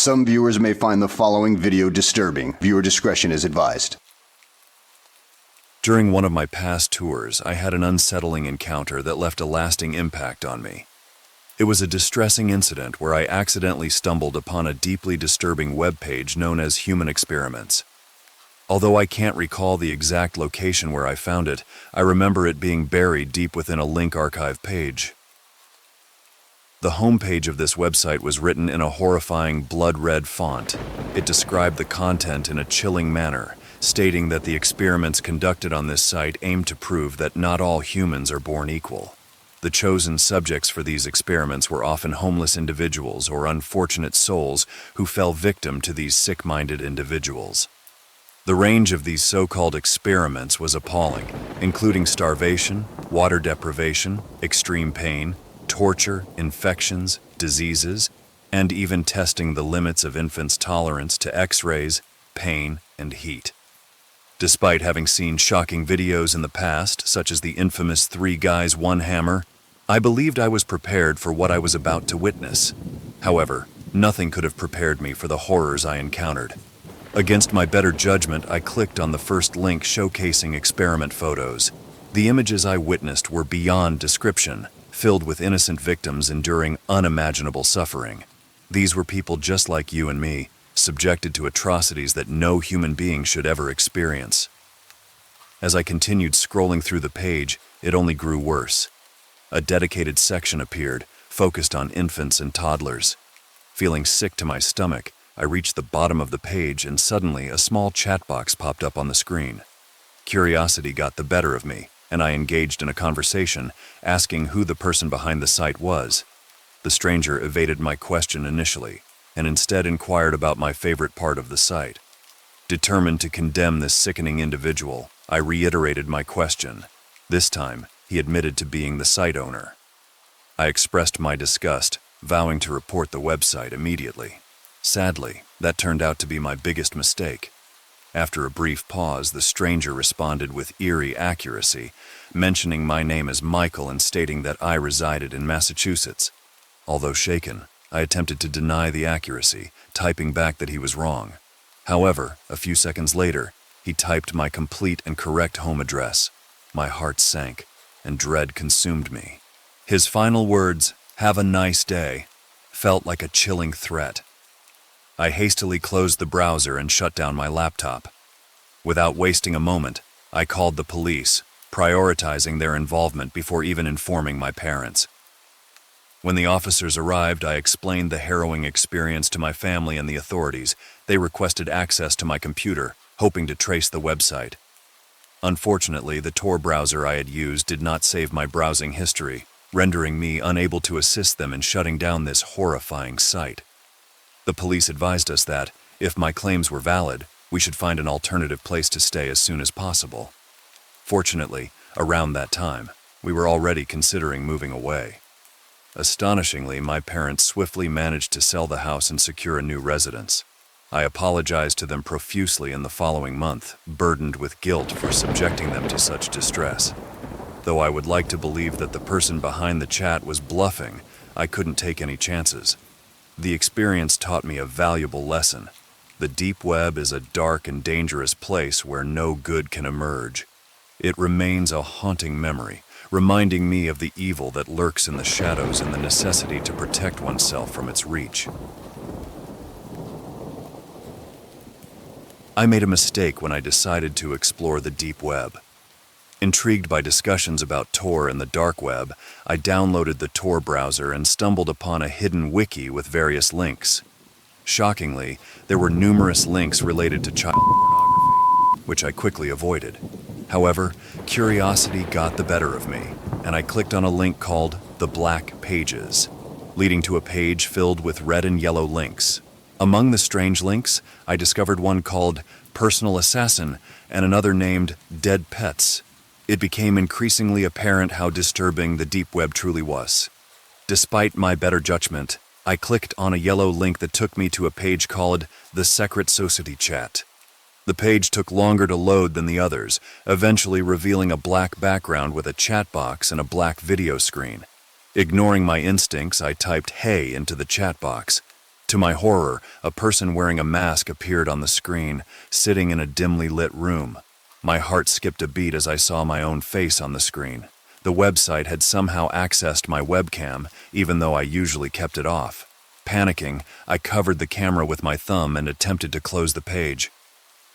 Some viewers may find the following video disturbing. Viewer discretion is advised. During one of my past tours, I had an unsettling encounter that left a lasting impact on me. It was a distressing incident where I accidentally stumbled upon a deeply disturbing webpage known as Human Experiments. Although I can't recall the exact location where I found it, I remember it being buried deep within a link archive page. The homepage of this website was written in a horrifying blood-red font. It described the content in a chilling manner, stating that the experiments conducted on this site aimed to prove that not all humans are born equal. The chosen subjects for these experiments were often homeless individuals or unfortunate souls who fell victim to these sick-minded individuals. The range of these so-called experiments was appalling, including starvation, water deprivation, extreme pain, torture, infections, diseases, and even testing the limits of infants' tolerance to X-rays, pain, and heat. Despite having seen shocking videos in the past, such as the infamous 3 Guys, 1 Hammer, I believed I was prepared for what I was about to witness. However, nothing could have prepared me for the horrors I encountered. Against my better judgment, I clicked on the first link showcasing experiment photos. The images I witnessed were beyond description, filled with innocent victims enduring unimaginable suffering. These were people just like you and me, subjected to atrocities that no human being should ever experience. As I continued scrolling through the page, it only grew worse. A dedicated section appeared, focused on infants and toddlers. Feeling sick to my stomach, I reached the bottom of the page and suddenly a small chat box popped up on the screen. Curiosity got the better of me, and I engaged in a conversation, asking who the person behind the site was. The stranger evaded my question initially, and instead inquired about my favorite part of the site. Determined to condemn this sickening individual, I reiterated my question. This time, he admitted to being the site owner. I expressed my disgust, vowing to report the website immediately. Sadly, that turned out to be my biggest mistake. After a brief pause, the stranger responded with eerie accuracy, mentioning my name as Michael and stating that I resided in Massachusetts. Although shaken, I attempted to deny the accuracy, typing back that he was wrong. However, a few seconds later, he typed my complete and correct home address. My heart sank, and dread consumed me. His final words, "Have a nice day," felt like a chilling threat. I hastily closed the browser and shut down my laptop. Without wasting a moment, I called the police, prioritizing their involvement before even informing my parents. When the officers arrived, I explained the harrowing experience to my family and the authorities. They requested access to my computer, hoping to trace the website. Unfortunately, the Tor browser I had used did not save my browsing history, rendering me unable to assist them in shutting down this horrifying site. The police advised us that, if my claims were valid, we should find an alternative place to stay as soon as possible. Fortunately, around that time, we were already considering moving away. Astonishingly, my parents swiftly managed to sell the house and secure a new residence. I apologized to them profusely in the following month, burdened with guilt for subjecting them to such distress. Though I would like to believe that the person behind the chat was bluffing, I couldn't take any chances. The experience taught me a valuable lesson. The deep web is a dark and dangerous place where no good can emerge. It remains a haunting memory, reminding me of the evil that lurks in the shadows and the necessity to protect oneself from its reach. I made a mistake when I decided to explore the deep web. Intrigued by discussions about Tor and the Darkweb, I downloaded the Tor browser and stumbled upon a hidden wiki with various links. Shockingly, there were numerous links related to child pornography, which I quickly avoided. However, curiosity got the better of me, and I clicked on a link called The Black Pages, leading to a page filled with red and yellow links. Among the strange links, I discovered one called Personal Assassin and another named Dead Pets. It became increasingly apparent how disturbing the deep web truly was. Despite my better judgment, I clicked on a yellow link that took me to a page called The Secret Society Chat. The page took longer to load than the others, eventually revealing a black background with a chat box and a black video screen. Ignoring my instincts, I typed "Hey" into the chat box. To my horror, a person wearing a mask appeared on the screen, sitting in a dimly lit room. My heart skipped a beat as I saw my own face on the screen. The website had somehow accessed my webcam, even though I usually kept it off. Panicking, I covered the camera with my thumb and attempted to close the page.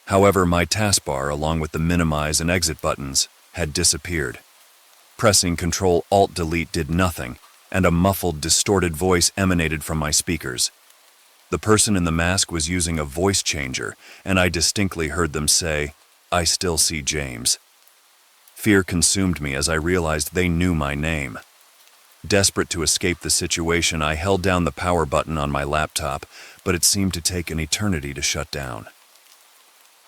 However, my taskbar, along with the minimize and exit buttons, had disappeared. Pressing Ctrl-Alt-Delete did nothing, and a muffled, distorted voice emanated from my speakers. The person in the mask was using a voice changer, and I distinctly heard them say, "I still see James." Fear consumed me as I realized they knew my name. Desperate to escape the situation, I held down the power button on my laptop, but it seemed to take an eternity to shut down.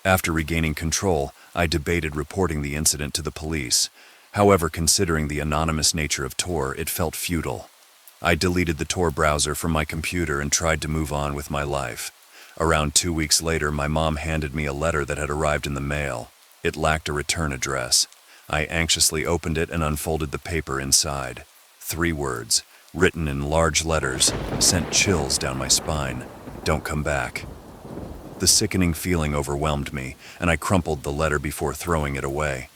After regaining control, I debated reporting the incident to the police. However, considering the anonymous nature of Tor, it felt futile. I deleted the Tor browser from my computer and tried to move on with my life. Around 2 weeks later, my mom handed me a letter that had arrived in the mail. It lacked a return address. I anxiously opened it and unfolded the paper inside. 3 words, written in large letters, sent chills down my spine. "Don't come back." The sickening feeling overwhelmed me, and I crumpled the letter before throwing it away.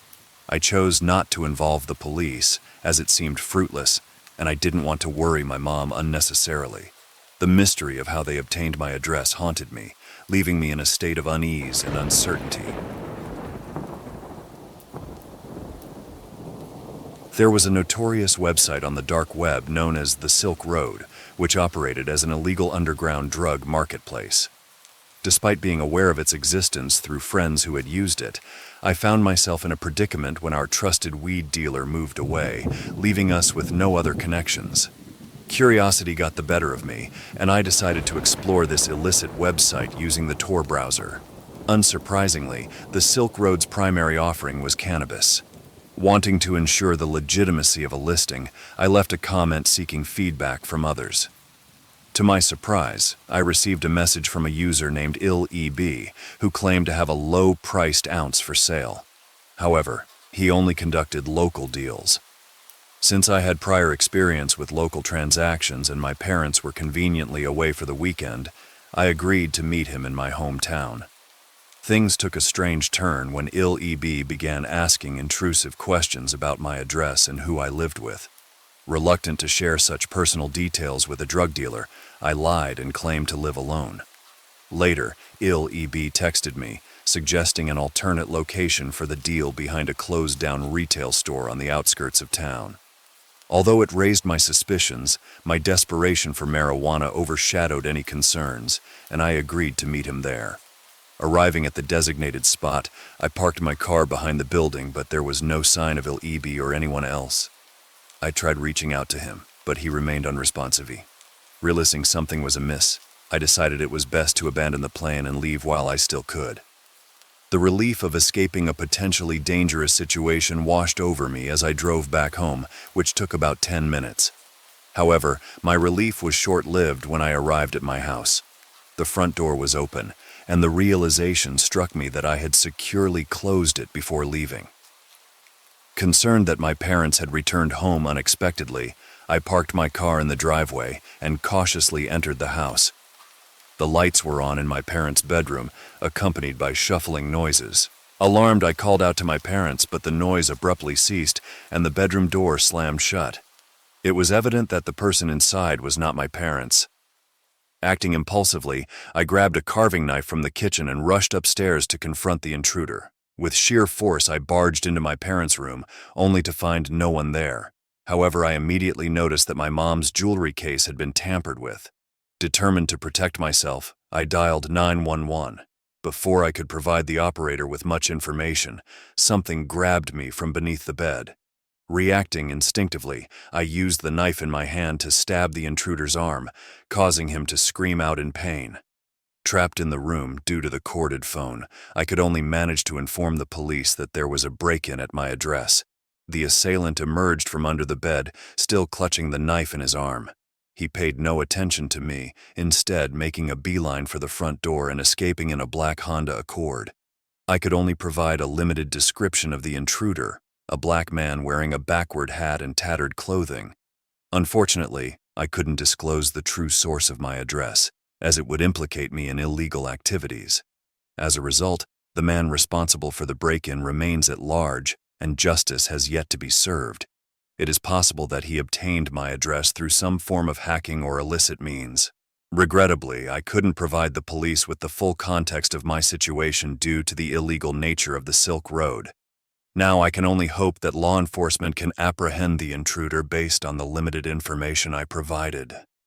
I chose not to involve the police, as it seemed fruitless, and I didn't want to worry my mom unnecessarily. The mystery of how they obtained my address haunted me, leaving me in a state of unease and uncertainty. There was a notorious website on the dark web known as the Silk Road, which operated as an illegal underground drug marketplace. Despite being aware of its existence through friends who had used it, I found myself in a predicament when our trusted weed dealer moved away, leaving us with no other connections. Curiosity got the better of me, and I decided to explore this illicit website using the Tor browser. Unsurprisingly, the Silk Road's primary offering was cannabis. Wanting to ensure the legitimacy of a listing, I left a comment seeking feedback from others. To my surprise, I received a message from a user named ILEB, who claimed to have a low-priced ounce for sale. However, he only conducted local deals. Since I had prior experience with local transactions and my parents were conveniently away for the weekend, I agreed to meet him in my hometown. Things took a strange turn when ILEB began asking intrusive questions about my address and who I lived with. Reluctant to share such personal details with a drug dealer, I lied and claimed to live alone. Later, ILEB texted me, suggesting an alternate location for the deal behind a closed-down retail store on the outskirts of town. Although it raised my suspicions, my desperation for marijuana overshadowed any concerns, and I agreed to meet him there. Arriving at the designated spot, I parked my car behind the building, but there was no sign of ILEB or anyone else. I tried reaching out to him, but he remained unresponsive. Realizing something was amiss, I decided it was best to abandon the plan and leave while I still could. The relief of escaping a potentially dangerous situation washed over me as I drove back home, which took about 10 minutes. However, my relief was short-lived when I arrived at my house. The front door was open, and the realization struck me that I had securely closed it before leaving. Concerned that my parents had returned home unexpectedly, I parked my car in the driveway and cautiously entered the house. The lights were on in my parents' bedroom, accompanied by shuffling noises. Alarmed, I called out to my parents, but the noise abruptly ceased and the bedroom door slammed shut. It was evident that the person inside was not my parents. Acting impulsively, I grabbed a carving knife from the kitchen and rushed upstairs to confront the intruder. With sheer force, I barged into my parents' room, only to find no one there. However, I immediately noticed that my mom's jewelry case had been tampered with. Determined to protect myself, I dialed 911. Before I could provide the operator with much information, something grabbed me from beneath the bed. Reacting instinctively, I used the knife in my hand to stab the intruder's arm, causing him to scream out in pain. Trapped in the room due to the corded phone, I could only manage to inform the police that there was a break-in at my address. The assailant emerged from under the bed, still clutching the knife in his arm. He paid no attention to me, instead making a beeline for the front door and escaping in a black Honda Accord. I could only provide a limited description of the intruder, a black man wearing a backward hat and tattered clothing. Unfortunately, I couldn't disclose the true source of my address, as it would implicate me in illegal activities. As a result, the man responsible for the break-in remains at large, and justice has yet to be served. It is possible that he obtained my address through some form of hacking or illicit means. Regrettably, I couldn't provide the police with the full context of my situation due to the illegal nature of the Silk Road. Now I can only hope that law enforcement can apprehend the intruder based on the limited information I provided.